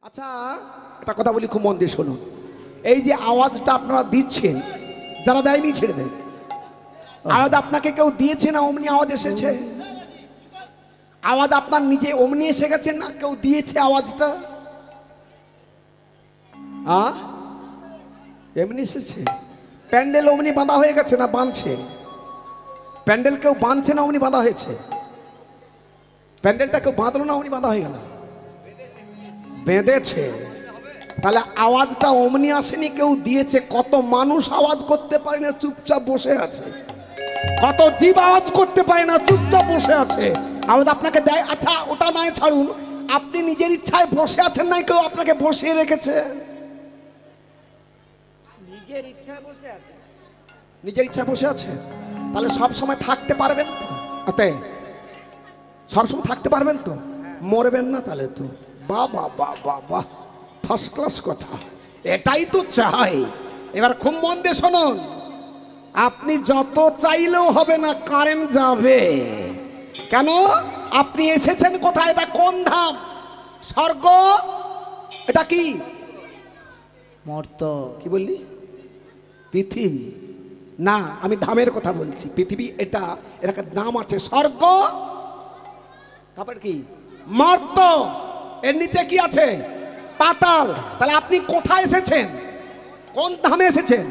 আচ্ছা একটা কথা বলি, খুব মন দিয়ে শুনুন। এই যে আওয়াজটা আপনারা দিচ্ছেন, যারা দেয়নি ছেড়ে দেন। আওয়াজ আপনাকে কেউ দিয়েছে না অমনি আওয়াজ এসেছে? আওয়াজ আপনার নিজে অমনি এসে গেছেন না কেউ দিয়েছে আওয়াজটা? এমনি এসেছে? প্যান্ডেল অমনি বাঁধা হয়ে গেছে না বাঁধছে? প্যান্ডেল কেউ বাঁধছে না অমনি বাঁধা হয়েছে? প্যান্ডেলটা কেউ বাঁধলো না অমনি বাঁধা হয়ে গেল? বেঁধেছে। তাহলে আওয়াজটা অমনি আসেনি, কেউ দিয়েছে। কত মানুষ আওয়াজ করতে পারে না, চুপচাপ বসে আছে। কত জীব আওয়াজ করতে পারে না, চুপচাপ বসে আছে। আওয়াজ আপনাকে দেয়। আচ্ছা ওটা নয়, ছাড়ুন। আপনি নিজের ইচ্ছায় বসে আছেন নাই, কেউ আপনাকে বসিয়ে রেখেছে? নিজের ইচ্ছায় বসে আছে। নিজের ইচ্ছায় বসে আছে। তাহলে সব সময় থাকতে পারবেন তো? আতে সবসময় থাকতে পারবেন তো? মরবেন না তাহলে তো? বাহ বাহ বাহ বাহ বাহ, ফার্স্ট ক্লাস কথা। এটাই তো চাই। এবার খুব মন দিয়ে শুনুন। আপনি যত চাইলেও হবে না, কারেন্ট যাবে। কেন? আপনি এসেছেন কোথায়? এটা কোন ধাম? স্বর্গ? এটা কি মর্ত। কি বললি? পৃথিবী না, আমি ধামের কথা বলছি। পৃথিবী এটা, এর একটা নাম আছে। স্বর্গ, তারপর কি মর্ত, এর নিচে কি আছে? পাতাল। তাহলে আপনি কোথায় এসেছেন? কোন ধামে এসেছেন?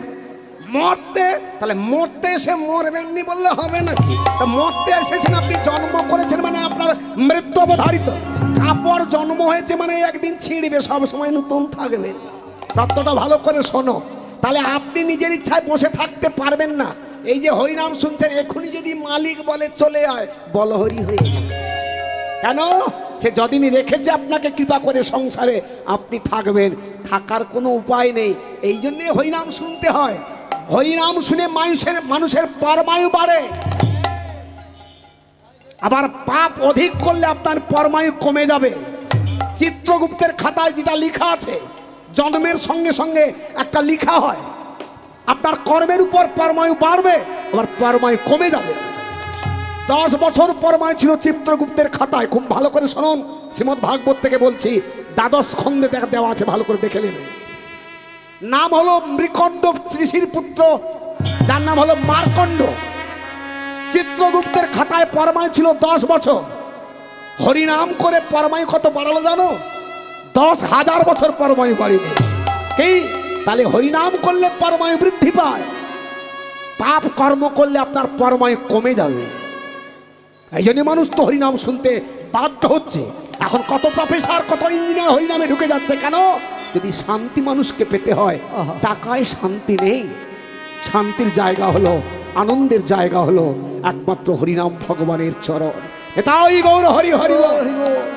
মরতে। তাহলে মরতে এসে মরবেননি বললে হবে নাকি? মরতে এসেছেন, আপনি জন্ম করেছেন মানে আপনার মৃত্যু অবধারিত। কাপড় জন্ম হয়েছে মানে একদিন ছিঁড়বে, সব সময় নতুন থাকবে। তত্ত্বটা ভালো করে শোনো। তাহলে আপনি নিজের ইচ্ছায় বসে থাকতে পারবেন না। এই যে হরিনাম শুনছেন, এখনই যদি মালিক বলে চলে আয়, বলহরি হয়ে যাবে। কেন? সে যদিনই রেখেছে আপনাকে কৃপা করে সংসারে, আপনি থাকবেন। থাকার কোনো উপায় নেই। এই জন্যে হরিনাম শুনতে হয়। হরিনাম শুনে মানুষের পরমায়ু বাড়ে। আবার পাপ অধিক করলে আপনার পরমায়ু কমে যাবে। চিত্রগুপ্তের খাতায় যেটা লেখা আছে, জন্মের সঙ্গে সঙ্গে একটা লেখা হয়, আপনার কর্মের উপর পরমায়ু বাড়বে, আবার পরমায়ু কমে যাবে। 10 বছর পরমায়ু ছিল চিত্রগুপ্তের খাতায়। খুব ভালো করে শুনুন, শ্রীমদ্ ভাগবত থেকে বলছি। 12 খণ্ডে দেওয়া আছে, ভালো করে দেখে নেবেন। নাম হলো মৃকণ্ড ঋষির পুত্র, যার নাম হলো মার্কণ্ড। চিত্রগুপ্তের খাতায় পরমায়ু ছিল 10 বছর। হরিনাম করে পরমায়ু কত বাড়ালো জানো? 10,000 বছর পরমায়ু বাড়িনি। কি? তাহলে হরিনাম করলে পরমায়ু বৃদ্ধি পায়, পাপ কর্ম করলে আপনার পরমায়ু কমে যাবে। এই জন্য মানুষ তো হরিনাম শুনতে বাধ্য হচ্ছে। এখন কত প্রফেসর, কত ইঞ্জিনিয়ার হরিনামে ঢুকে যাচ্ছে। কেন? যদি শান্তি মানুষকে পেতে হয়, টাকায় শান্তি নেই। শান্তির জায়গা হলো, আনন্দের জায়গা হলো একমাত্র হরিনাম, ভগবানের চরণ। এটাই গৌর হরি হরি বল।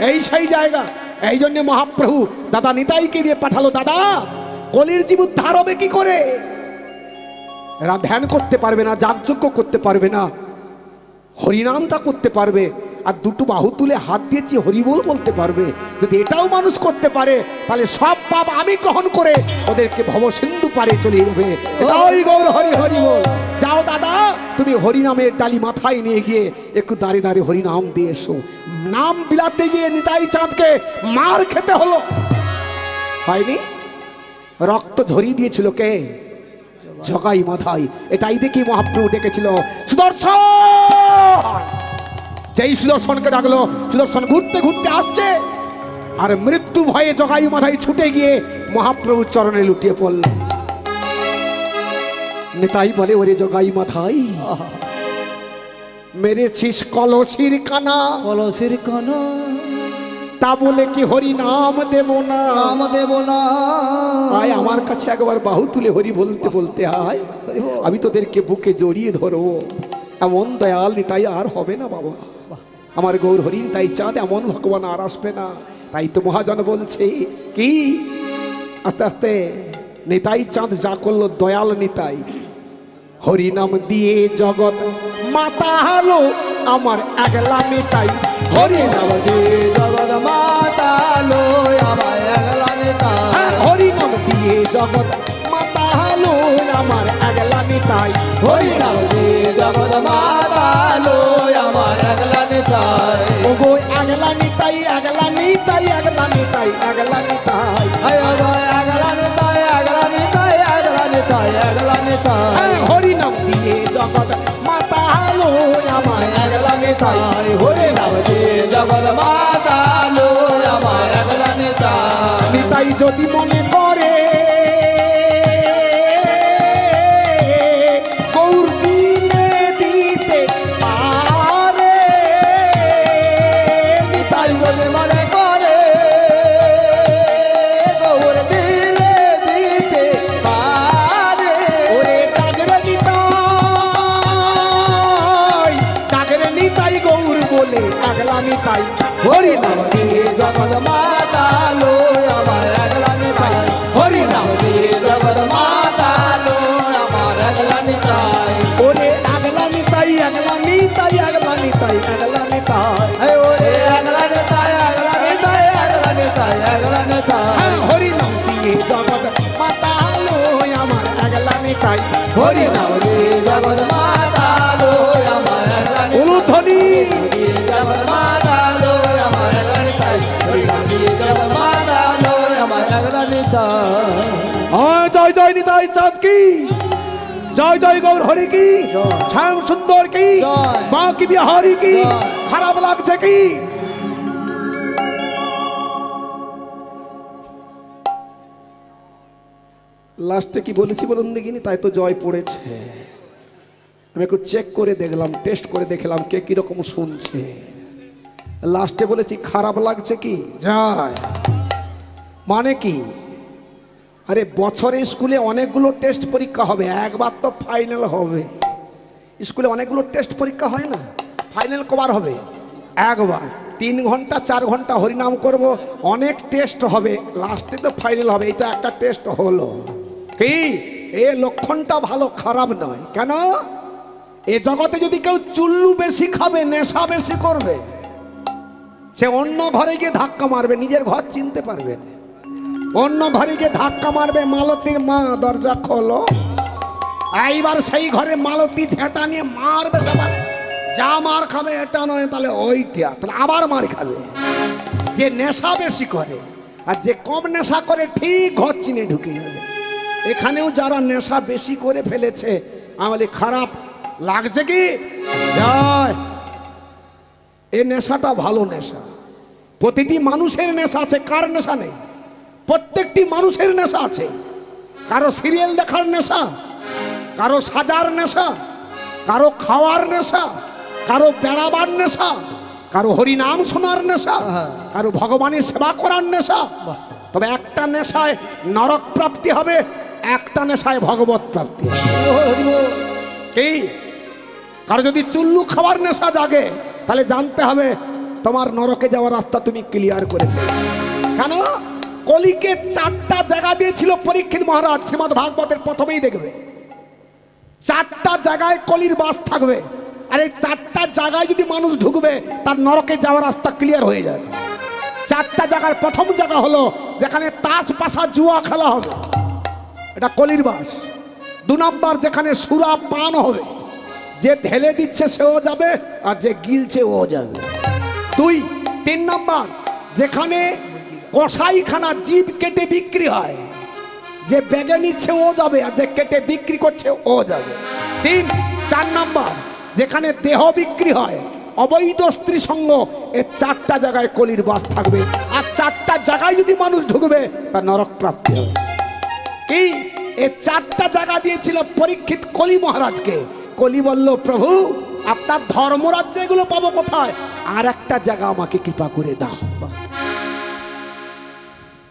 এই সেই জায়গা। এই জন্য মহাপ্রভু দাদা নিতাইকে দিয়ে পাঠালো। দাদা, কলির জীব উদ্ধার হবে কি করে? এরা ধ্যান করতে পারবে না, যাগযজ্ঞ করতে পারবে না, হরিনামটা করতে পারবে, আর দুটো বাহু তুলে হাত দিয়েছি হরিবোল বলতে পারবে। যদি এটাও মানুষ করতে পারে, তাহলে সব পাপ আমি গ্রহণ করে ওদেরকে ভবসিন্ধু পারে চলে যাবে। এটাই গৌর হরি হরি বল। যাও দাদা, তুমি হরিনামের ডালি মাথায় নিয়ে গিয়ে একটু দাঁড়িয়ে দাঁড়িয়ে হরিনাম দিয়ে এসো। নাম বিলাতে গিয়ে নিতাই চাঁদকে মার খেতে হলো, হয়নি? রক্ত ঝরিয়ে দিয়েছিল কে? জগাই মাথায়। এটাই দেখি মহাপ্রভু ডেকেছিল সুদর্শন। যেই সুদর্শনকে ডাকলো, সুদর্শন ঘুরতে ঘুরতে আসছে, আর মৃত্যু ভয়ে জগাই মাথায় ছুটে গিয়ে মহাপ্রভুর চরণে লুটিয়ে পড়ল। নেতাই বলে, ওরে জগাই মাথায়, মেরেছিস কলসির কানা। কলসির কানা, তা বলে কি হরি নাম দেব না? নাম দেব না। আয় আমার কাছে একবার বাহু তুলে হরি বলতে বলতে আয়, আমি তোদেরকে বুকে জড়িয়ে ধরবো। এমন দয়াল নিতাই আর হবে না বাবা। আমার গৌর হরি নিতাই চাঁদ এমন ভগবান আর আসবে না। তাই তো মহাজন বলছে কি, আস্তে আস্তে নিতাই চাঁদ যা করলো, দয়াল নিতাই হরিনাম দিয়ে জগৎ মাতালো আমার একলা নিতাই। হরিনাম দিয়ে জগৎ মাতালো আমার একলা নিতাই। হরিনাম দিয়ে জগৎ মাতালো আমার একলা নিতাই। হরিনাম দিয়ে জগৎ মাতালো আমার একলা নিতাই। ওগো একলা নিতাই, একলা নিতাই, একলা নিতাই, একলা নিতাই। নিতাই হরি নাম দিয়ে জগৎ মাতা লো আমায় হরে নাম দিয়ে জগৎ মাতা লো আমার আগলা নিতাই নিতাই যদি মনে করে গৌর দিলে দিতে পারে নিতাই যদি মনে করে গৌর দিলে দিতে পারে ওরে ডাগরে নিতাই গৌর বলে আগলা নিতাই হরি নাম দিয়ে জগৎ মাতা লো আমার আগলা নিতাই হরি নাম দিয়ে জগৎ মাতা লো আমার আগলা নিতাই ওরে আগলা নিতাই আগলা নিতাই আগলা নিতাই আগলা নিতাই ওরে আগলা নিতাই আগলা নিতাই আগলা নিতাই আগলা নিতাই হরি নাম দিয়ে জগৎ মাতা লো আমার আগলা নিতাই হরি নাম দিয়ে জগৎ মাতা লো আমার আগলা উলুধ্বনি জগৎ মাতা লো আমার আগলা নিতাই হরি নাম দিয়ে জগৎ মাতা লো আমার আগলা নিতাই জয় জয় নিতাই চাঁদ কি জয় জয় গৌর হরি কি শ্যাম সুন্দর কি জয়। বাঁকি বিহারি কি জয়। খারাপ লাগছে কি লাস্টে কি বলেছি বলুন দেখিনি তাই তো জয় পড়েছে আমি একটু চেক করে দেখলাম টেস্ট করে দেখলাম কে কিরকম শুনছে লাস্টে বলেছি খারাপ লাগছে কি জয় মানে কি আরে বছরে স্কুলে অনেকগুলো টেস্ট পরীক্ষা হবে একবার তো ফাইনাল হবে স্কুলে অনেকগুলো টেস্ট পরীক্ষা হয় না ফাইনাল কবার হবে একবার 3 ঘন্টা 4 ঘন্টা হরিনাম করব অনেক টেস্ট হবে লাস্টে তো ফাইনাল হবে এই তো একটা টেস্ট হলো কি এ লক্ষণটা ভালো খারাপ নয় কেন এ জগতে যদি কেউ চুল্লু বেশি খাবে নেশা বেশি করবে সে অন্য ঘরে গিয়ে ধাক্কা মারবে নিজের ঘর চিনতে পারবে না অন্য ঘরে গিয়ে ধাক্কা মারবে মালতীর মা দরজা খোলো এইবার সেই ঘরে মালতী ঝেঁটা নিয়ে মারবে সবার যা মার খাবে এটা নয় তাহলে ওইটা তাহলে আবার মার খাবে যে নেশা বেশি করে আর যে কম নেশা করে ঠিক ঘর চিনে ঢুকে যাবে এখানেও যারা নেশা বেশি করে ফেলেছে আমাদের খারাপ লাগছে কি জয় এই নেশাটা ভালো নেশা প্রতিটি মানুষের নেশা আছে কার নেশা নেই প্রত্যেকটি মানুষের নেশা আছে কারো সিরিয়াল দেখার নেশা কারো সাজার নেশা কারো খাওয়ার নেশা কারো বেড়াবার নেশা কারো হরিনাম শোনার নেশা কারো ভগবানের সেবা করার নেশা তবে একটা নেশায় নরক প্রাপ্তি হবে একটা নেশায় ভগবত প্রাপ্তি হবে কি কারো যদি চুল্লু খাওয়ার নেশা জাগে তাহলে জানতে হবে তোমার নরকে যাওয়ার রাস্তা তুমি ক্লিয়ার করে ফেলো কেন কলিকে 4টা জায়গা দিয়েছিল পরীক্ষিত মহারাজ শ্রীমদ্ ভাগবতের প্রথমেই দেখবে 4টা জায়গায় কলির বাস থাকবে আর এই 4টা জায়গায় যদি মানুষ ঢুকবে তার নরকে যাওয়ার রাস্তা ক্লিয়ার হয়ে যাবে 4টা জায়গার প্রথম জায়গা হলো যেখানে তাস পাশা জুয়া খেলা হবে এটা কলির বাস 2 নম্বর যেখানে সুরা পান হবে যে ঢেলে দিচ্ছে সেও যাবে আর যে গিলছে ও যাবে 3 নম্বর যেখানে কসাইখানা জীব কেটে বিক্রি হয় যে ব্যাগে নিচ্ছে ও যাবে আর যে কেটে বিক্রি করছে ও যাবে 4 নম্বর যেখানে দেহ বিক্রি হয় অবৈধ স্ত্রী সঙ্গ এই 4টা জায়গায় কলির বাস থাকবে আর 4টা জায়গায় যদি মানুষ ঢুকবে তার নরক প্রাপ্তি হবে কি এই 4টা জায়গা দিয়েছিল পরীক্ষিত কলি মহারাজকে কলি বলল প্রভু আপনার ধর্মরাজ্যে এগুলো পাবো কোথায় আর একটা জায়গা আমাকে কৃপা করে দাও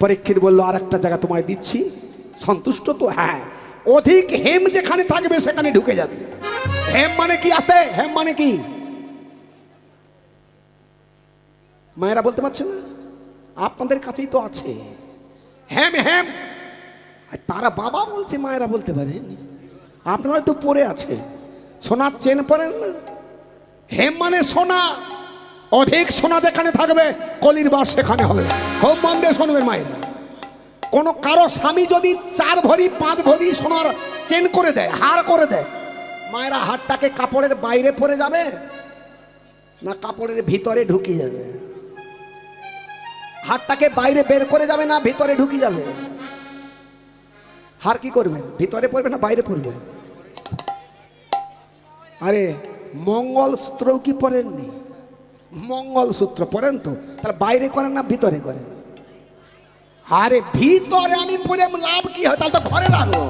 পরীক্ষিত বলল আর একটা জায়গা তোমায় দিচ্ছি সন্তুষ্ট তো হ্যাঁ অধিক হেম যেখানে থাকবে সেখানে ঢুকে যাবে হেম মানে কি আছে হেম মানে কি মায়েরা বলতে পারছে না আপনাদের কাছেই তো আছে হেম হেম আর তারা বাবা বলছে মায়েরা বলতে পারেন আপনারা তো পরে আছে সোনার চেন পরেন না হেম মানে সোনা অধিক সোনা যেখানে থাকবে কলির বাস সেখানে হবে খুব মন দিয়ে শুনবেন মায়েরা কোনো কারো স্বামী যদি 4 ভরি 5 ভরি সোনার চেন করে দেয় হার করে দেয় মায়েরা হারটাকে কাপড়ের বাইরে পরে যাবে না কাপড়ের ভিতরে ঢুকিয়ে যাবে হাড়টাকে বাইরে বের করে যাবে না ভিতরে ঢুকে যাবে? হাড় কি করবেন, ভিতরে পড়বে না বাইরে পড়বে? আরে মঙ্গলসূত্র কি পড়েননি? মঙ্গলসূত্র পড়েন তো, তাহলে বাইরে করেন না ভিতরে করেন? আরে ভিতরে আমি পরে লাভ কি হয়, তাহলে তো ঘরে রাখবো।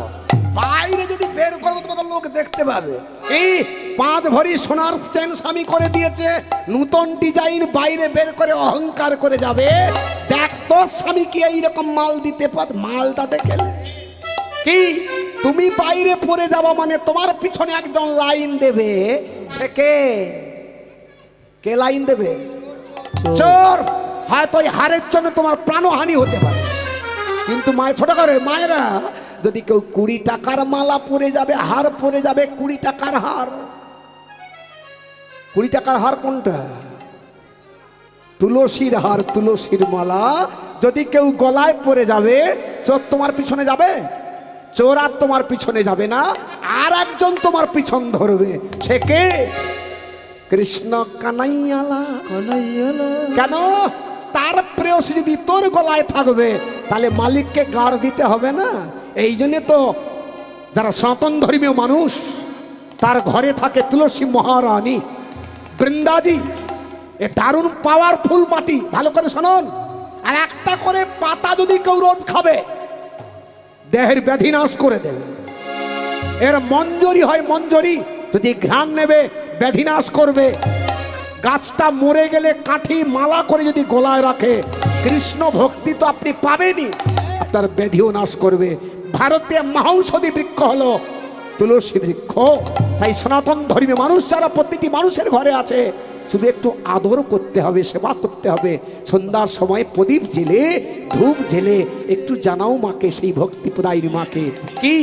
বাইরে যদি বের করবো তোমাদের লোক দেখতে পাবে। এই 5 ভরি সোনার চেন স্বামী করে দিয়েছে, নূতন ডিজাইন, বাইরে বের করে অহংকার করে যাবে। দেখ তোর স্বামী কি এইরকম মাল দিতে পার, মালটা দেখে কি তুমি বাইরে পড়ে যাওয়া মানে তোমার পিছনে একজন লাইন দেবে। সে কে? কে লাইন দেবে? চোর। হয়তো ওই হারের জন্য তোমার প্রাণহানি হতে পারে। কিন্তু মায়ের ছোট করে মায়েরা, যদি কেউ 20 টাকার মালা পরে যাবে, হার পরে যাবে, 20 টাকার হার। 20 টাকার হার কোনটা? তুলসীর হার, তুলসীর মালা যদি কেউ গলায় পরে যাবে, চোর তোমার পিছনে যাবে? চোর আর তোমার পিছনে যাবে না, আর একজন তোমার পিছন ধরবে। সে কে? কৃষ্ণ কানাইয়ালা। কেন? তার প্রেয়সী যদি তোর গলায় থাকবে, তাহলে মালিককে গাড় দিতে হবে না? এই জন্য তো যারা সনাতন ধর্মীয় মানুষ, তার ঘরে থাকে তুলসী মহারানী, বৃন্দাজি। এ দারুণ পাওয়ারফুল মাটি, ভালো করে শুনুন। আর একটা করে পাতা যদি কেউ রোজ খাবে, দেহের ব্যাধি নাশ করে দেবে। এর মঞ্জরি হয়, মঞ্জরি যদি ঘ্রাণ নেবে ব্যাধি নাশ করবে। গাছটা মরে গেলে কাঠি মালা করে যদি গলায় রাখে, কৃষ্ণ ভক্তি তো আপনি পাবেনই, আপনার ব্যাধিও নাশ করবে। ভারতীয় মহৌষধি বৃক্ষ হলো তুলসী বৃক্ষ। তাই সনাতন ধর্মীয় মানুষ যারা প্রতিটি মানুষের ঘরে আছে, শুধু একটু আদর করতে হবে, সেবা করতে হবে। সন্ধ্যার সময় প্রদীপ জেলে, ধূপ জেলে একটু জানাও মাকে, সেই ভক্তি প্রদায়িনী মাকে। কি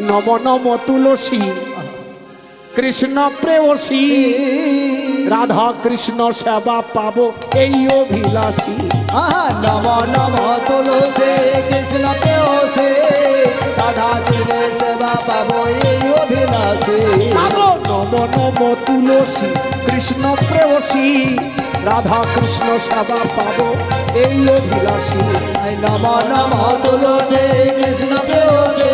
নম নম তুলসী কৃষ্ণ প্রেয়সী, রাধা কৃষ্ণ সেবা পাবো এই অভিলাষী। নম নম তুলসী কৃষ্ণ প্রেয়সী, রাধা কৃষ্ণ সেবা পাবো এই অভিলাষী। নম নম তুলসী কৃষ্ণ প্রেয়সী, রাধা কৃষ্ণ সেবা পাবো এই অভিলাষী। নম নম তুলসী কৃষ্ণ প্রেয়সী,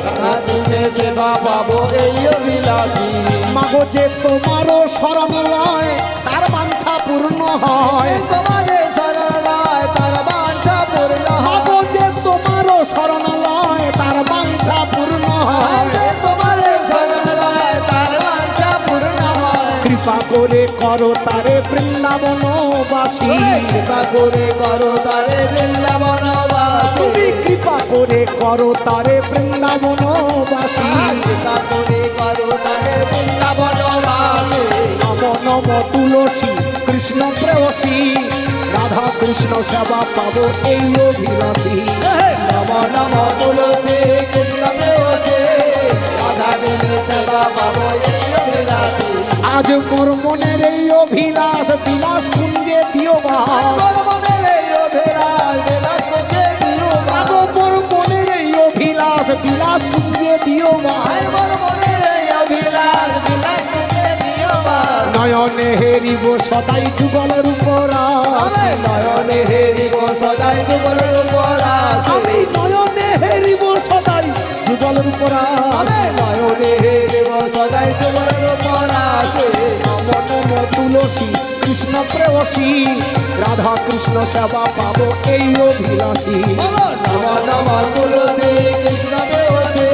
রাধা কৃষ্ণ সেবা পাবো এই অভিলাষী। মাগো যে তোমারও শরণ লয়, তার বাঞ্ছা পূর্ণ হয়। তোমাদের শরণ লয়, তার বাঞ্ছা পূর্ণ হয়। মাগো যে তোমারও শরণ লয়, তার বাঞ্ছা পূর্ণ হয়। তোমাদের শরণ লয়, তার বাঞ্ছা পূর্ণ হয়। কৃপা করে করো তারে বৃন্দাবনবাসী, কৃপা করে করো তারে বৃন্দাবনবাসী। তুমি কৃপা করে করো তারে বৃন্দাবনবাসী। কৃপা করে করো তারে বৃন্দাবনবাসী। নম নম তুলসী কৃষ্ণ প্রেয়সী, রাধা কৃষ্ণ সেবা পাবো এই অভিলাষী। নম নম তুলসী কৃষ্ণ প্রেয়সী, রাধা কৃষ্ণ সেবা পাবো এই অভিলাষী। আজ মোর মনের এই অভিলাষ, বিলাস কুঞ্জে দিও বাস। মোর মনের এই অভিলাষ, বিলাস কুঞ্জে দিও বাস। মোর মনের এই অভিলাষ, বিলাস কুঞ্জে দিও বাস। মোর মনের এই অভিলাষ, বিলাস কুঞ্জে দিও বাস। নয়নে হেরিব সদাই যুগলের উপর আমি নয়নে হেরিব সদাই যুগলের উপর আছি। আমি নয়নে হেরিব সদাই যুগলের উপর আমি নয়নে হেরিব সদাই যুগলের উপর আছি। নম নম তুলসী কৃষ্ণ প্রেয়সী, রাধা কৃষ্ণ সেবা পাবো এই অভিলাষী। নম নম তুলসী কৃষ্ণ প্রেয়সী,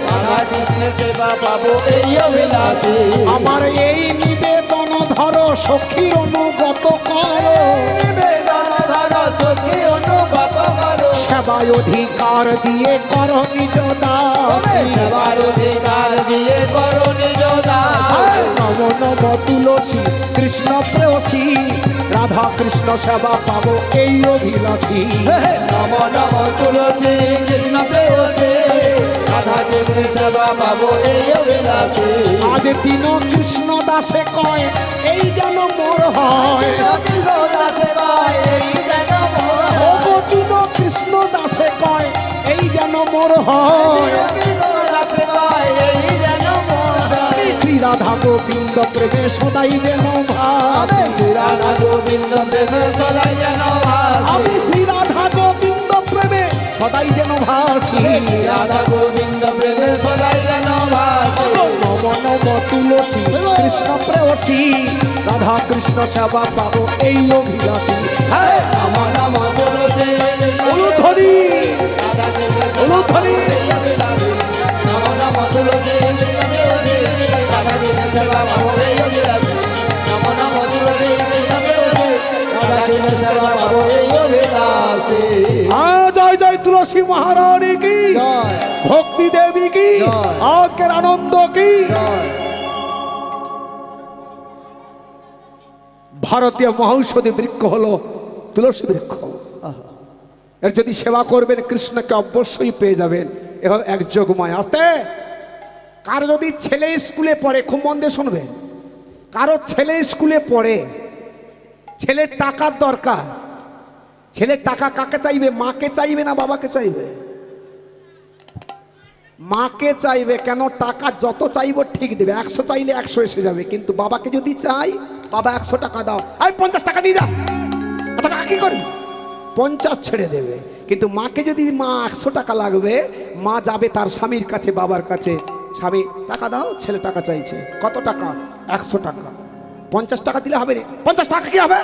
রাধা কৃষ্ণ সেবা পাবো এই অভিলাষী। আমার এই নিবেদন ধরো সখী অনুগত করো, নিবেদন ধরো সখী অনুগত করো। সেবায় অধিকার দিয়ে করো নিজ দাসী। সেবার অধিকার দিয়ে করো নিজ দাস। নম নম তুলসী কৃষ্ণ প্রেয়সী, রাধা কৃষ্ণ সেবা পাবো এই অভিলাষী। নম নম তুলসী কৃষ্ণ প্রেয়সী, রাধা কৃষ্ণ সেবা পাবো এই অভিলাষী। আজ দিন কৃষ্ণ দাসে কয় এই যেন মোর হয়। কৃষ্ণ দাসে কয় এই যেন মোর হয়। দিন কৃষ্ণ দাসে কয় এই যেন মোর হয়। কৃষ্ণ দাসে কয় এই যেন মোর হয়। শ্রী রাধা গোবিন্দ গোবিন্দ প্রেমে সদাই যেন ভাবে, শ্রী রাধা গোবিন্দ প্রেমে সদাই যেন ভাসি, আমি শ্রী রাধা গোবিন্দ প্রেমে সদাই যেন ভাসি, শ্রী রাধা গোবিন্দ প্রেমে সদাই যেন ভাসি। নম নম তুলসী কৃষ্ণ প্রেয়সী, রাধা কৃষ্ণ সেবা পাবো এই অভিলাষী। হ্যাঁ, নম নম তুলসী অনুধ্বনি অনুধ্বনি নম নম তুলসী কৃষ্ণ প্রেয়সী, রাধা কৃষ্ণ সেবা পাবো এই অভিলাষী। নম নম তুলসী কৃষ্ণ প্রেয়সী, রাধা কৃষ্ণ সেবা পাবো এই অভিলাষী। জয় জয় তুলসী মহারানী কি, জয় ভক্তি দেবী কি, জয়। আজকের আনন্দ কি। জয়। ভারতীয় মহৌষধি বৃক্ষ হলো তুলসী বৃক্ষ। এর যদি সেবা করবেন কৃষ্ণকে অবশ্যই পেয়ে যাবেন। এ হলো এক যোগমায়। আসতে কার যদি ছেলে স্কুলে পড়ে, খুব মন দিয়ে শুনবেন, কারো ছেলে স্কুলে পড়ে, ছেলের টাকার দরকার, ছেলের টাকা কাকে চাইবে? মাকে চাইবে না বাবাকে চাইবে? মাকে চাইবে। কেন? টাকা যত চাইব ঠিক দেবে, 100 চাইলে 100 এসে যাবে। কিন্তু বাবাকে যদি চাই, বাবা 100 টাকা দাও, আমি 50 টাকা নিয়ে যা, এত টাকা কি করবি? 50 ছেড়ে দেবে। কিন্তু মাকে যদি মা 100 টাকা লাগবে, মা যাবে তার স্বামীর কাছে, বাবার কাছে, স্বামী টাকা দাও, ছেলে টাকা চাইছে, কত টাকা? 100 টাকা। 50 টাকা দিলে হবে না, 50 টাকা কি হবে?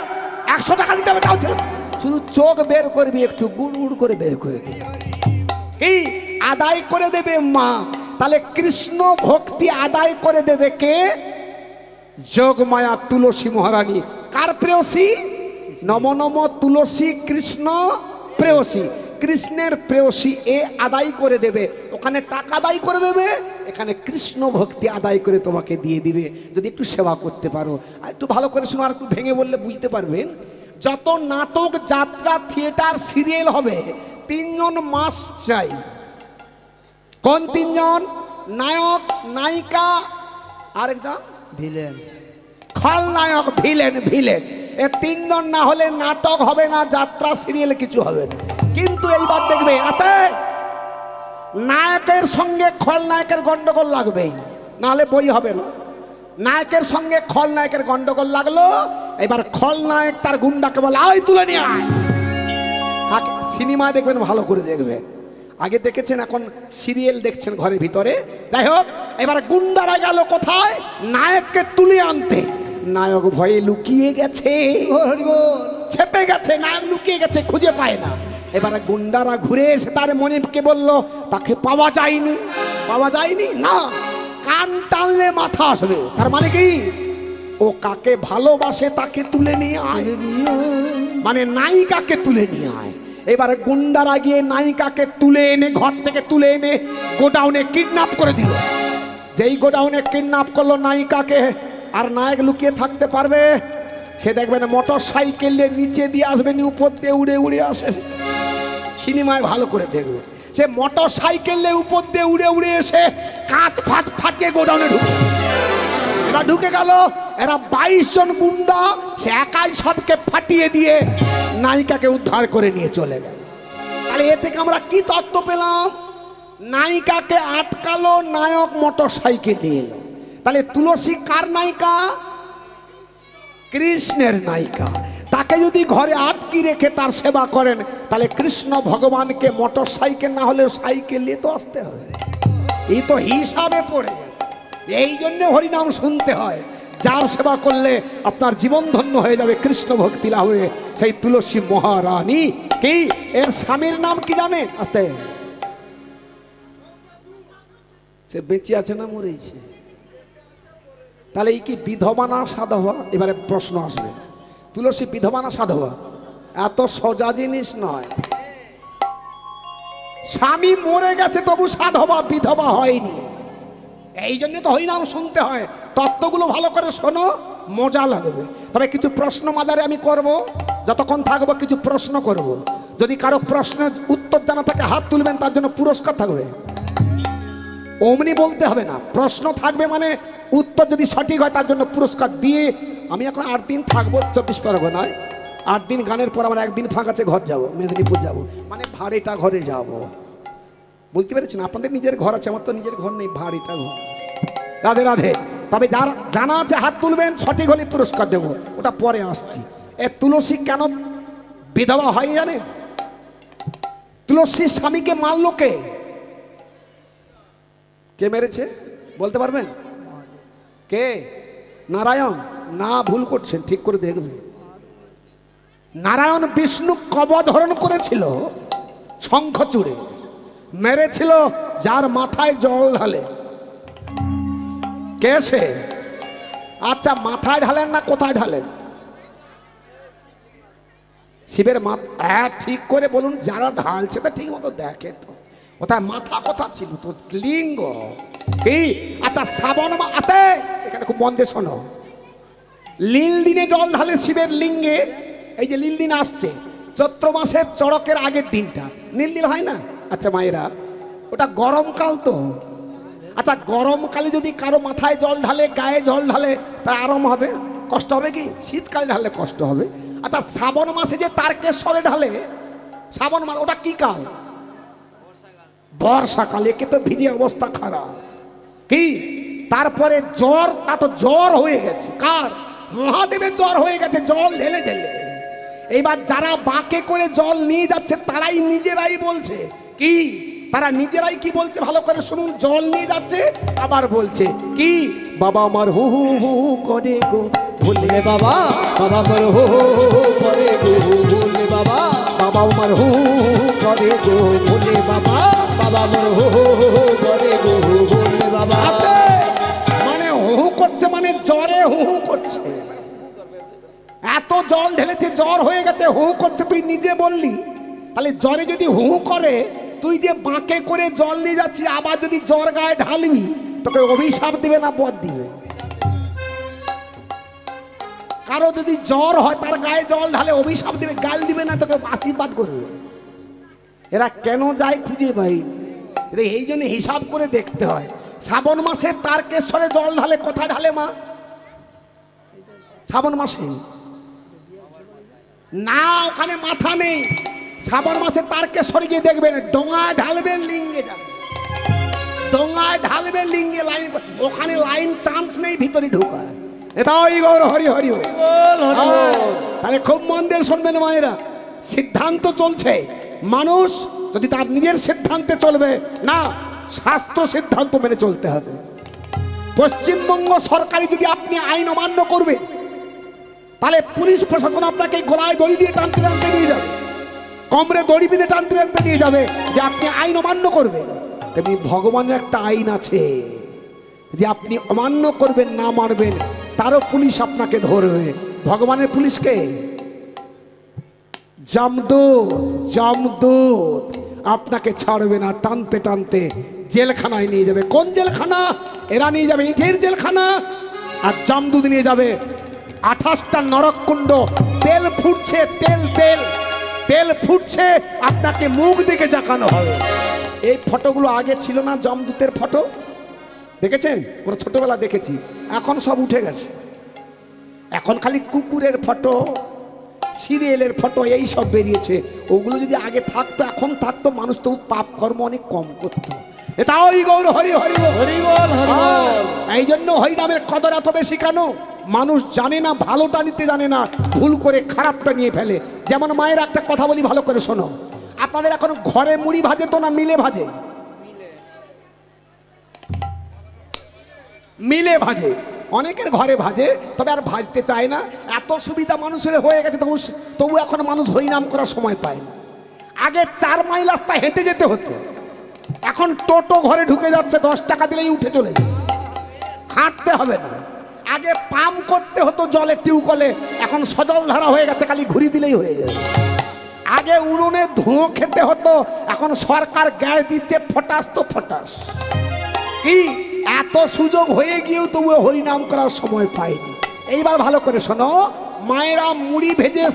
100 টাকা দিতে হবে, তাও ছেলে শুধু চোখ বের করবি, একটু গুড় গুড় করে বের করে দিবি, এই আদায় করে দেবে মা। তাহলে কৃষ্ণ ভক্তি আদায় করে দেবে কে? যোগমায়া তুলসী মহারানী। কার প্রেয়সী? নম নম তুলসী কৃষ্ণ প্রেয়সী, কৃষ্ণের প্রেয়সী। এ আদায় করে দেবে, ওখানে টাকা আদায় করে দেবে, এখানে কৃষ্ণ ভক্তি আদায় করে তোমাকে দিয়ে দিবে, যদি একটু সেবা করতে পারো। আর একটু ভালো করে শোনো, আর একটু ভেঙে বললে বুঝতে পারবেন। যত নাটক, যাত্রা, থিয়েটার, সিরিয়াল হবে, 3 জন মাস্ট চাই। কোন 3 জন? নায়ক, নায়িকা, আরেকজন ভিলেন। খলনায়ক, ভিলেন। ভিলেন এ 3 জন না হলে নাটক হবে না, যাত্রা সিরিয়াল কিছু হবে না। কিন্তু এইবার দেখবে রাতে নায়কের সঙ্গে খলনায়কের গন্ডগোল লাগবেই, নাহলে বই হবে না। নায়কের সঙ্গে খলনায়কের গন্ডগোল লাগলো, এবার খলনায়ক তার গুন্ডাকে বলে, আয় তুলে নিয়ে আয়। সিনেমায় দেখবেন, ভালো করে দেখবেন, আগে দেখেছেন, এখন সিরিয়াল দেখছেন ঘরের ভিতরে। যাই হোক, এবার গুন্ডারা গেল কোথায়? নায়ককে তুলে আনতে। নায়ক ভয়ে লুকিয়ে গেছে, ছেপে গেছে, নায়ক লুকিয়ে গেছে, খুঁজে পায় না। এবারে গুন্ডারা ঘুরে এসে তার মনিবকে বলল, তাকে পাওয়া যায়নি। পাওয়া যায়নি না, কান টানলে মাথা আসবে। তার মানে কি? ও কাকে ভালোবাসে তাকে তুলে নিয়ে আয়, মানে নায়িকাকে তুলে নিয়ে আয়। এবারে গুন্ডারা গিয়ে নায়িকাকে তুলে এনে, ঘর থেকে তুলে এনে গোডাউনে কিডন্যাপ করে দিল। যেই গোডাউনে কিডন্যাপ করলো নায়িকাকে, আর নায়ক লুকিয়ে থাকতে পারবে? সে দেখবেন মোটর সাইকেলে নিচে দিয়ে আসবেন, উপর দিয়ে উড়ে উড়ে আসে। সিনেমায় ভালো করে দেখবে, সে মোটর সাইকেলে উপর দিয়ে উড়ে উড়ে এসে কাঁচ ফাঁচ ফাটিয়ে গোডাউনে ঢুকে। এরা ঢুকে গেল, এরা 22 জন গুন্ডা, সে একাই সবকে ফাটিয়ে দিয়ে নায়িকাকে উদ্ধার করে নিয়ে চলে গেল। তাহলে এ থেকে আমরা কি তত্ত্ব পেলাম? নায়িকাকে আটকালো, নায়ক মোটর সাইকেল নিয়ে এলো। তাহলে তুলসী কার নায়িকা? কৃষ্ণের নায়িকা। তাকে যদি ঘরে আটকি রেখে তার সেবা করেন, তাহলে কৃষ্ণ ভগবানকে মোটর সাইকেল না হলেও সাইকেল নিয়ে তো আসতে হবে। এই তো হিসাবে পড়ে গেছে। এই জন্য হরিনাম শুনতে হয়। যার সেবা করলে আপনার জীবন ধন্য হয়ে যাবে, কৃষ্ণ ভক্তি লাভ হয়ে। সেই তুলসী মহারানী কি, এর স্বামীর নাম কি জানে? আস্তে, সে বেঁচে আছে না মরেছে? তাহলে এই কি বিধবা না সাধবা? এবারে প্রশ্ন আসবে, তুলসী বিধবা না সাধবা? এত সোজা জিনিস নয়। স্বামী মরে গেছে তবু সাধবা, বিধবা হয়নি। এই জন্য তো হরিনাম শুনতে হয়। তত্ত্বগুলো ভালো করে শোনো, মজা লাগবে। তবে কিছু প্রশ্ন মাঝারে আমি করব, যতক্ষণ থাকবো কিছু প্রশ্ন করব। যদি কারো প্রশ্নের উত্তর জানা থাকে হাত তুলবেন, তার জন্য পুরস্কার থাকবে। অমনি বলতে হবে না, প্রশ্ন থাকবে মানে উত্তর যদি সঠিক হয় তার জন্য পুরস্কার দিয়ে। আমি এখন 8 দিন থাকবো 24 পরগনায়। 8 দিন গানের পর আমার 1 দিন ফাঁকা আছে, ঘর যাব, মেদিনীপুর যাব, মানে ভাড়েটা ঘরে যাব। বুঝতে পেরেছেন? আপনাদের নিজের ঘর আছে, আমার তো নিজের ঘর নেই, ভাড়েটা ঘর। রাধে রাধে। তবে যার জানা আছে হাত তুলবেন, সঠিক হলে পুরস্কার দেব, ওটা পরে আসছি। এ তুলসী কেন বিধবা হয় জানে? তুলসীর স্বামীকে মারল কে? কে মেরেছে বলতে পারবেন? কে? নারায়ণ? না, ভুল করছেন, ঠিক করে দেখবে। নারায়ণ বিষ্ণু কবচ হরণ করেছিল শঙ্খচূড়ে, মেরেছিল যার মাথায় জল ঢালে। কে সে? আচ্ছা, মাথায় ঢালেন না কোথায় ঢালেন? শিবের মাথা। হ্যাঁ, ঠিক করে বলুন, যারা ঢালছে তা ঠিক মতো দেখে তো ওটার মাথা কথা ছিল তো লিঙ্গ কি? আচ্ছা, শ্রাবণ মাসে এখানে খুব মন দিয়ে শোনো, লীল দিনে জল ঢালে শিবের লিঙ্গে। এই যে লীল দিন আসছে, চৈত্র মাসের চড়কের আগের দিনটা নীল নীল হয় না? আচ্ছা মায়েরা, ওটা গরমকাল তো। আচ্ছা, গরমকালে যদি কারো মাথায় জল ঢালে, গায়ে জল ঢালে, তার আরাম হবে? কষ্ট হবে কি? শীতকালে ঢাললে কষ্ট হবে। আচ্ছা, শ্রাবণ মাসে যে তারকেশ্বরে ঢালে, শ্রাবণ মাস ওটা কি কাল? বর্ষাকালে। কে তো ভিজে অবস্থা খারাপ কি? তারপরে জ্বর, তা তো জ্বর হয়ে গেছে কার? মহাদেবের জ্বর হয়ে গেছে জল ঢেলে ঢেলে। এইবার যারা বাঁকে করে জল নিয়ে যাচ্ছে তারাই নিজেরাই বলছে কি? তারা নিজেরাই কি বলছে ভালো করে শুনুন। জল নিয়ে যাচ্ছে, আবার বলছে কি? বাবা আমার হু হু হু করে গো ভুলে বাবা, বাবা আমার হো হো করে গো ভোলে বাবা, বাবা আমার হু হু করে গো ভুলে বাবা, বাবা আমার হো হো করে গো ভোলে বাবা। মানে হু করছে, মানে জ্বরে হু হু করছে। এত জল ঢেলেছে, জ্বর হয়ে গেছে, হু করছে। তুই নিজে বললি, তাহলে জ্বরে যদি হু করে, তুই যে বাঁকে করে জল নিয়ে যাচ্ছিস, আবার যদি জ্বর গায়ে ঢালবি, তোকে অভিশাপ দিবে না বর দিবে? কারো যদি জ্বর হয়, তার গায়ে জল ঢালে অভিশাপ দিবে, গাল দিবে না, তোকে আশীর্বাদ করবে। এরা কেন যায় খুঁজে ভাই? এই জন্য হিসাব করে দেখতে হয়। শ্রাবণ মাসে তারকেশ্বরে জল ঢালে, কোথায় ঢালে মা? শ্রাবণ মাসে না, ওখানে মাথা নেই। শ্রাবণ মাসে তারকেশ্বরে গিয়ে দেখবেন, ডোঙায় ঢালবে, লিঙ্গে যাবে, ডোঙায় ঢালবে, লিঙ্গে লাইন, ওখানে লাইন চান্স নেই ভিতরে ঢোকায়। এটাই গৌর হরি হরি। তাহলে খুব মন দিয়ে শুনবেন মায়েরা, সিদ্ধান্ত চলছে। মানুষ যদি তার নিজের সিদ্ধান্তে চলবে না, শাস্ত্র সিদ্ধান্ত মেনে চলতে হবে। পশ্চিমবঙ্গ সরকারি যদি আপনি আইন অমান্য করবে, তাহলে পুলিশ প্রশাসন আপনাকে গলায় দড়ি দিয়ে টানতে টানতে নিয়ে যাবে, কমরে দড়ি বেঁধে টানতে টানতে নিয়ে যাবে যে আপনি আইন অমান্য করবেন। তেমনি ভগবানের একটা আইন আছে, যে আপনি অমান্য করবেন, না মানবেন, তারও পুলিশ আপনাকে ধরবে। ভগবানের পুলিশকে জামদূত, জামদূত আপনাকে ছাড়বে না, টানতে টানতে জেলখানায় নিয়ে যাবে। কোন জেলখানা? এরা নিয়ে যাবে ইটের জেলখানা, আর জামদূত নিয়ে যাবে 28টা নরককুণ্ড। তেল ফুটছে, তেল তেল তেল ফুটছে, আপনাকে মুখ দিকে জাকানো হবে। এই ফটোগুলো আগে ছিল না, জামদূতের ফটো দেখেছেন? ওরা ছোটবেলা দেখেছি, এখন সব উঠে গেছে। এখন খালি কুকুরের ফটো, সিরিয়ালের ফটো, এই সব বেরিয়েছে। ওগুলো যদি আগে থাকতো, এখন থাকতো, মানুষ তবু পাপ কর্ম অনেক কম করতো। এটা ওই গৌর হরি হরি হরি বল। এই জন্য হরিনামের কদর এত বেশি কেন? মানুষ জানে না, ভালোটা নিতে জানে না, ভুল করে খারাপটা নিয়ে ফেলে। যেমন মায়ের একটা কথা বলি, ভালো করে শোনো। আপনাদের এখন ঘরে মুড়ি ভাজে তো না মিলে ভাজে? মিলে ভাজে, অনেকের ঘরে ভাজে, তবে আর ভাজতে চায় না। এত সুবিধা মানুষের হয়ে গেছে, তবু এখন মানুষ হরিনাম করার সময় পায় না। আগে 4 মাইল রাস্তা হেঁটে যেতে হতো, এখন টোটো ঘরে ঢুকে যাচ্ছে, 10 টাকা দিলেই উঠে চলে যায়, হাঁটতে হবে না। আগে পাম্প করতে হতো জলের টিউবকলে, এখন সজল ধারা হয়ে গেছে, খালি ঘুরি দিলেই হয়ে যায়। আগে উনুনে ধুঁয়ো খেতে হতো, এখন সরকার গ্যাস দিচ্ছে, ফটাস তো ফটাস। কি এত সুযোগ হয়ে গিয়েও তবু হরিনাম করার সময় পায়নি। এইবার ভালো করে শোনো, মায়েরা মুড়ি ভেজে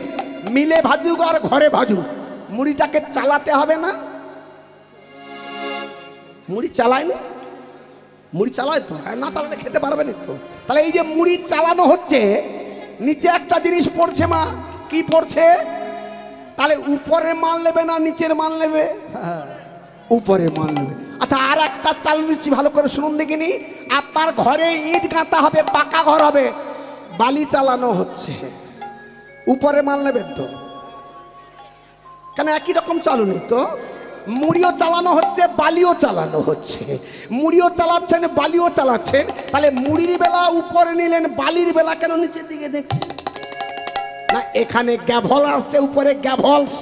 মিলে ভাজুক আর ঘরে ভাজুক, মুড়িটাকে চালাতে হবে না? মুড়ি চালায় না? মুড়ি চালায় তো, না চালালে খেতে পারবেন তো। তাহলে এই যে মুড়ি চালানো হচ্ছে, নিচে একটা জিনিস পড়ছে মা, কি পড়ছে? তাহলে উপরে মাল নেবে না নিচের মাল নেবে? উপরে মাল নেবে। আচ্ছা, আর একটা চাল দিচ্ছি, ভালো করে শুনুন দেখিনি। আপনার ঘরে ইট গাঁথা হবে, পাকা ঘর হবে, বালি চালানো হচ্ছে, উপরে মাল নেবেন তো? কেন একই রকম চালুনি তো? মুড়িও চালানো হচ্ছে, বালিও চালানো হচ্ছে। মুড়িও চালাচ্ছেন, বালিও চালাচ্ছেন, তাহলে মুড়ির বেলা উপরে নিলেন, বালির বেলা কেন নিচের দিকে দেখছেন? না, এখানে গ্যাভল আসছে, উপরে গ্যাভলস,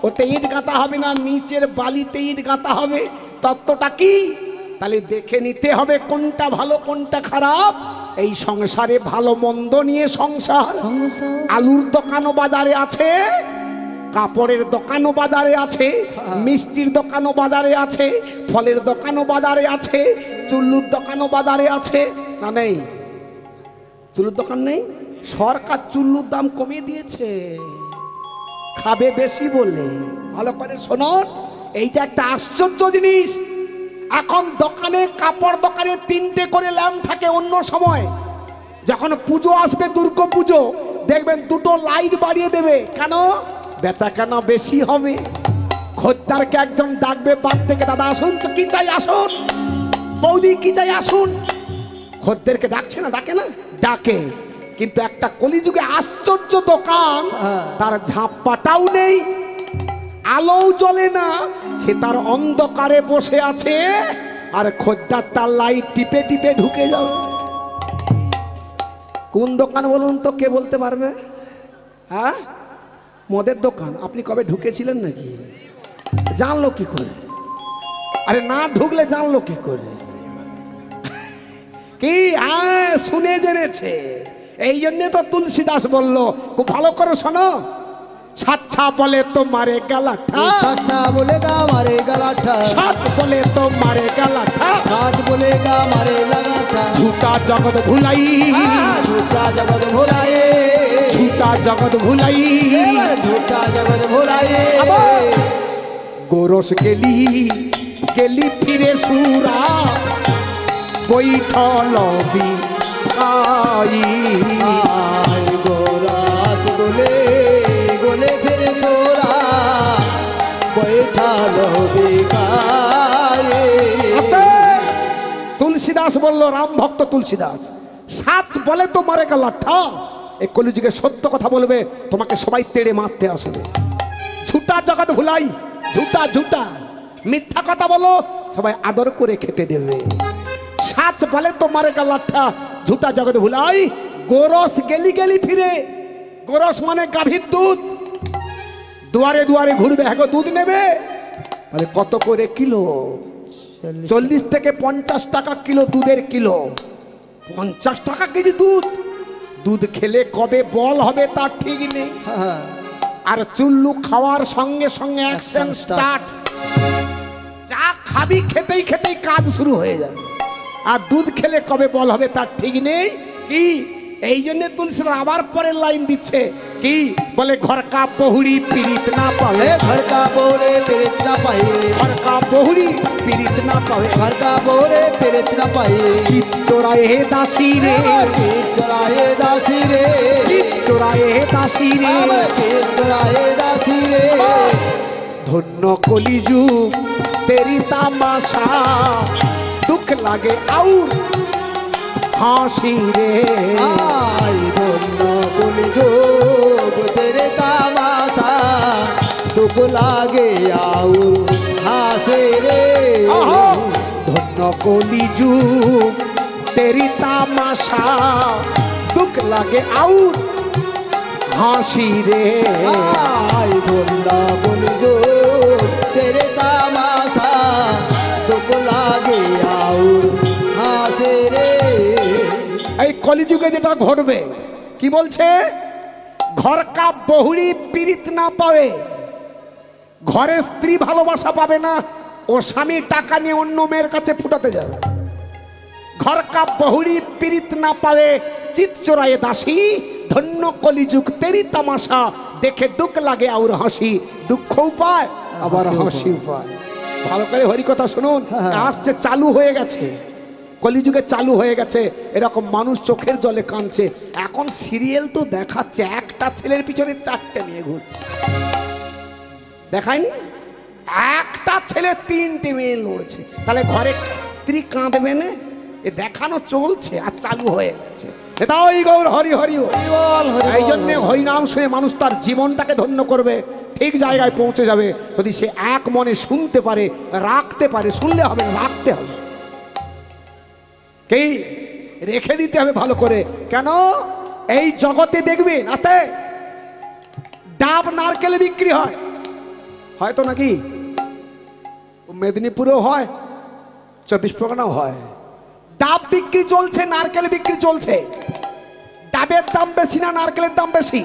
ওতে ইট গাঁথা হবে না, নিচের বালিতে ইট গাঁথা হবে। তত্ত্বটা কি? তাহলে দেখে নিতে হবে কোনটা ভালো কোনটা খারাপ। এই সংসারে ভালো মন্দ নিয়ে সংসার। আলুর দোকানও বাজারে আছে, কাপড়ের দোকানও বাজারে আছে, মিষ্টির দোকানও বাজারে আছে, ফলের দোকানও বাজারে আছে, চুল্লুর দোকানও বাজারে আছে। না নেই? চুল্লুর দোকান নেই? সরকার চুল্লুর দাম কমিয়ে দিয়েছে, খাবে বেশি বলে। ভালো করে শোনুন, এইটা একটা আশ্চর্য জিনিস। এখন দোকানে, কাপড় দোকানে 3টে করে ল্যাম্প থাকে। অন্য সময় যখন পুজো আসবে, দুর্গা পুজো, দেখবেন 2টো লাইট বাড়িয়ে দেবে। কেন? বেচা কেন বেশি হবে। খদ্দারকে একজন ডাকবে বাদ থেকে, দাদা আসুন, কি চাই আসুন, বৌদি কি চাই আসুন। খদ্দেরকে ডাকছে না? ডাকে না? ডাকে। কিন্তু একটা কলিযুগে আশ্চর্য দোকান, তার ঝাঁপাটাও নেই, আলোও জ্বলে না, সে তার অন্ধকারে বসে আছে, আর খদ্দার তার লাইট টিপে টিপে ঢুকে যাবে। কোন দোকান বলুন তো? কে বলতে পারবে? হ্যাঁ, মদের দোকান। আপনি কবে ঢুকেছিলেন নাকি? জানলো কি করে? আরে না ঢুকলে জানলো কি করে? কি শুনে জেনেছে। এই জন্য তো তুলসীদাস বলল, খুব ভালো করে শোনো, সাচ্ছা বলে তো মারে গালাঠা, সাচ্ছা বলেগা মারে গালাঠা, সাচ বলে তো মারে গালাঠা, সাচ বলেগা মারে লাগাঠা, ঝুটা জগৎ ভুলাই, ঝুটা জগৎ ভোলাই, ঝুটা জগৎ ভুলাই, ঝুটা জগৎ ভোলাই। গোরস গেলি গেলি ফিরে সুরা, বৈঠল বিকাই, গোরাস গোলে গোলে ফিরে সোরা, বৈঠাল বিকাই। তুলসীদাস বলল, রাম ভক্ত তুলসীদাস, সাচ বলে তো মারে গালাঠা। এই কলিযুগে সত্য কথা বলবে, তোমাকে সবাই তেড়ে মারতে আসবে। ঝুটা জগৎ ভুলাই, ঝুটা ঝুটা, মিথ্যা কথা বলো, সবাই আদর করে খেতে দেবে। সাচ বলে তো মারে গালাঠা, ঝুটা জগৎ ভুলাই। গোরস গেলি গেলি ফিরে, গোরস মানে গাভীর দুধ, দুয়ারে দুয়ারে ঘুরবে, হ্যাঁ দুধ নেবে, তাহলে কত করে কিলো? 40 থেকে 50 টাকা কিলো দুধের কিলো। 50 টাকা কেজি দুধ। দুধ খেলে কবে বল হবে তার ঠিক নেই। আর চুল্লু খাওয়ার সঙ্গে সঙ্গে অ্যাকশন স্টার্ট। চা খাবি, খেতেই খেতেই কাজ শুরু হয়ে যাবে। আর দুধ খেলে কবে বল হবে তার ঠিক নেই। কি এই জন্য তুলসীর আবার পরের লাইন দিচ্ছে, কি বলে, ঘর কা বহুড়ি পীড়িত না পাবে, ঘর কা বোরে পীড়িত না পাই, ঘর কা বহুড়ি পীড়িত না পাবে, ঘর কা বোরে পীড়িত না পাই। চিত চোরায়ে দাসী রে, চিত চোরায়ে দাসী রে, চিত চোরায়ে দাসী রে, চিত চোরায়ে দাসী রে। ধন্য কলিযুগ তেরি তামাশা, দুঃখ লাগে আউর হাসি রে। আই ধন্য কলিযুগ তেরে তামাশা, দুঃখ লাগে আউর হাসে রে। ধন্য কলিযুগ তেরি তামাশা, দুঃখ লাগে আউর হাসি রে। আই ধন্য কলিযুগ তেরে তামাশা, দুঃখ লাগে আউর হাসে রে। এই কলিযুগে যেটা ঘটবে, কি বলছে, ঘর কা বহুড়ি পীড়িত না পাবে, ঘরে স্ত্রী ভালোবাসা পাবে না, ও স্বামী টাকা নিয়ে অন্য মেয়ের কাছে ফুটাতে যাবে। ঘর কা বহুড়ি পীড়িত না পাবে, চিত চোরায়ে দাসী, ধন্য কলিযুগ তেরি তামাশা, দেখে দুঃখ লাগে আর হাসি, দুঃখও পায় আবার হাসিও পায়। ভালো করে হরিকথা শুনুন, আসছে, চালু হয়ে গেছে, কলিযুগে চালু হয়ে গেছে। এরকম মানুষ চোখের জলে কাঁদছে। এখন সিরিয়াল তো দেখাচ্ছে, একটা ছেলের পিছনে 4টে মেয়ে ঘুরছে, দেখায়নি? একটা একটা ছেলে 3টে মেয়ে লড়ছে, তাহলে ঘরে স্ত্রী কাঁদবে না? এ দেখানো চলছে আর চালু হয়ে গেছে। এটা ওই গৌর হরি হরি হরি। এই জন্য হরিনাম শুনে মানুষ তার জীবনটাকে ধন্য করবে, ঠিক জায়গায় পৌঁছে যাবে যদি সে এক মনে শুনতে পারে, রাখতে পারে। শুনলে হবে না, রাখতে হবে। কি রেখে দিতে হবে ভালো করে। কেন এই জগতে দেখবেন আস্তে ডাব নারকেল বিক্রি হয়, হয়তো নাকি মেদিনীপুরেও হয়, 24 পরগনাও হয়। ডাব বিক্রি চলছে, নারকেল বিক্রি চলছে। ডাবের দাম বেশি না নারকেলের দাম বেশি?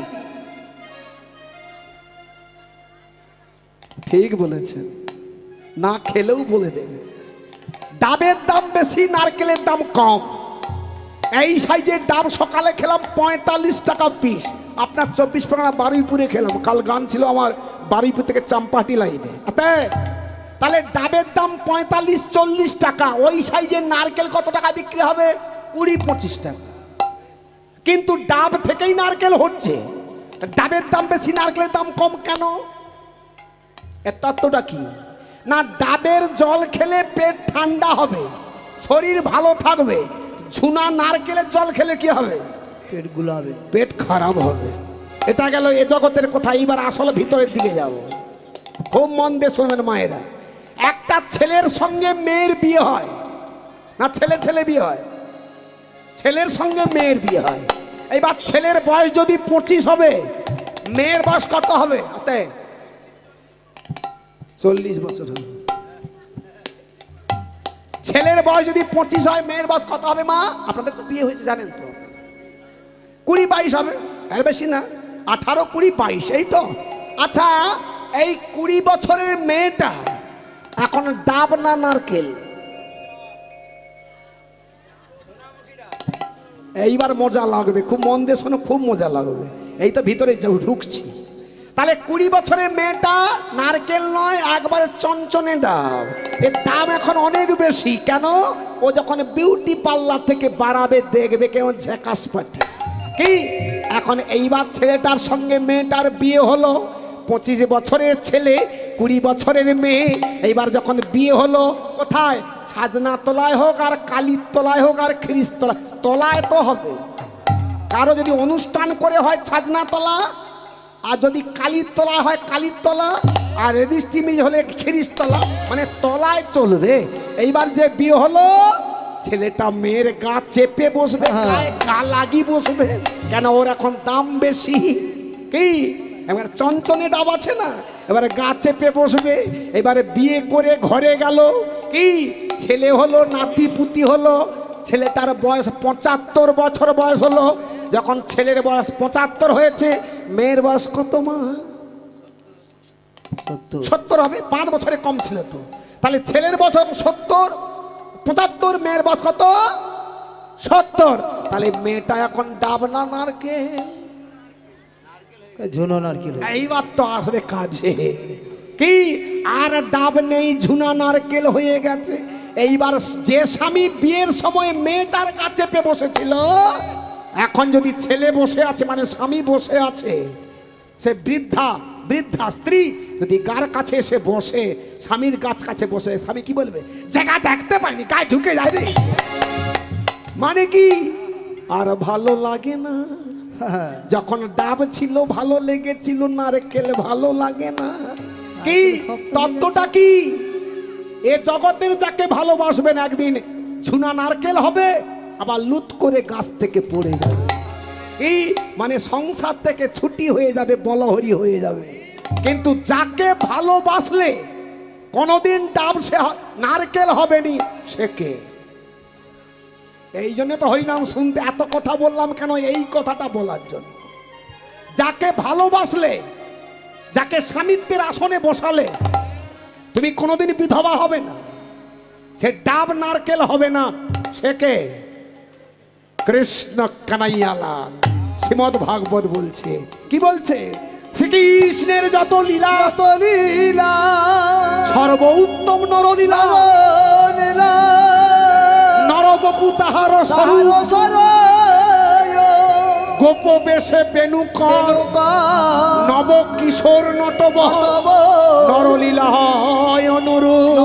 ঠিক বলেছেন, না খেলেও বলে দেবে। ডাবের দাম বেশি, নারকেলের দাম কম। এই সাইজের ডাব সকালে খেলাম 45 টাকা পিস। আপনার 24 পরগনা বারুইপুরে খেলাম, কাল গান ছিল আমার বারুইপুর থেকে চাম্পাহাটি লাইনে। তাহলে ডাবের দাম 45-40 টাকা। ওই সাইজের নারকেল কত টাকা বিক্রি হবে? 20-25 টাকা। কিন্তু ডাব থেকেই নারকেল হচ্ছে, ডাবের দাম বেশি নারকেলের দাম কম কেন? এর তত্ত্বটা কি? না, ডাবের জল খেলে পেট ঠান্ডা হবে, শরীর ভালো থাকবে। ঝুনা নারকেলের জল খেলে কি হবে? পেট গুলাবে, পেট খারাপ হবে। এটা গেল এ জগতের কথা। এইবার আসলে ভিতরের দিকে যাব, খুব মন দিয়ে শুনবেন মায়েরা। একটা ছেলের সঙ্গে মেয়ের বিয়ে হয় না, ছেলে ছেলে বিয়ে হয়, ছেলের সঙ্গে মেয়ের বিয়ে হয়। এইবার ছেলের বয়স যদি 25 হবে, মেয়ের বয়স কত হবে? 40 বছর হবে। ছেলের বয়স যদি 25 হয়, মেয়ের বয়স কত হবে? মা আপনাদের তো বিয়ে হয়েছে জানেন তো, 20-22 হবে, এর বেশি না। 18-20-22 এই তো। আচ্ছা, এই 20 বছরের মেয়েটা এখন ডাব না নারকেল? এইবার মজা লাগবে, খুব মন দিয়ে শোনো, খুব মজা লাগবে। এই তো ভিতরে ঢুকছি। তাহলে 20 বছরের মেয়েটা নারকেল নয়, একবারে চঞ্চনে ডাব। এর দাম এখন অনেক বেশি। কেন? ও যখন বিউটি পার্লার থেকে বাড়াবে দেখবে কেমন ঝেকাস পাটি। কি এখন এইবার ছেলেটার সঙ্গে মেয়েটার বিয়ে হলো। 25 বছরের ছেলে, 20 বছরের মেয়ে। এইবার যখন বিয়ে হলো, কোথায়? ছাদনা তলায় হোক, আর কালীর তলায় হোক, আর খ্রিস তলায়, তলায় তো হবে। কারো যদি অনুষ্ঠান করে হয় ছাদনা তলা, আর যদি কালীর তলা হয় কালীর তলা, আর রেজিস্ট্রি হলে খ্রিস তলা, মানে তলায় চলবে। এইবার যে বিয়ে হলো, ছেলেটা মেয়ের গা চেপে বসবে, গা লাগি বসবে। কেন? ওর এখন দাম বেশি। কি এবার চঞ্চনে ডাব আছে না, এবারে গা চেপে বসবে। এবারে বিয়ে করে ঘরে গেল, কি ছেলে হলো, নাতি পুতি হলো। ছেলেটার বয়স 75 বছর বয়স হলো। যখন ছেলের বয়স 75 হয়েছে, মেয়ের বয়স কত মা? 70 হবে। 5 বছরে কম ছিল তো। তাহলে ছেলের বয়স 70, 75, মেয়ের বয়স কত? 70। তাহলে মেয়েটা এখন ডাব না নারকেল? ঝুনো নারকেল। এইবার তো আসবে কাজে। কি আর ডাব নেই, ঝুনা নারকেল হয়ে গেছে। এইবার যে স্বামী বিয়ের সময় মেয়েটার কাছে পেয়ে বসেছিল, এখন যদি ছেলে বসে আছে, মানে স্বামী বসে আছে, সে বৃদ্ধা স্ত্রী যদি গার কাছে এসে বসে, স্বামীর গাছ কাছে বসে, স্বামী কি বলবে? জায়গা দেখতে পাইনি, গায়ে ঢুকে যায় রে। মানে কি আর ভালো লাগে না? যখন ডাব ছিল ভালো লেগেছিল, নারকেল ভালো লাগে না। কি তত্ত্বটা কি? এ জগতের যাকে ভালোবাসবেন, একদিন ঝুনা নারকেল হবে, আবার লুত করে গাছ থেকে পড়ে যাবে। এই মানে সংসার থেকে ছুটি হয়ে যাবে, বলহরি হয়ে যাবে। কিন্তু যাকে ভালোবাসলে কোনোদিন ডাব সে নারকেল হবে নি, সে কে? এই জন্য তো হরিনাম শুনতে এত কথা বললাম কেন? এই কথাটা বলার জন্য। যাকে ভালোবাসলে, যাকে স্বামিত্বের আসনে বসালে, তুমি কোনোদিন বিধবা হবে না, সে ডাব নারকেল হবে না। সে কে? কৃষ্ণ কানাইয়ালাল। শ্রীমদ ভাগবত বলছে, কি বলছে? শ্রীকৃষ্ণের যত লীলা, সর্বোত্তম নরলীলা, নরবপু তাহার স্বরূপ, গোপ বেশে বেণুকর নব কিশোর নটবর নরলীলা হয় অনুরূপ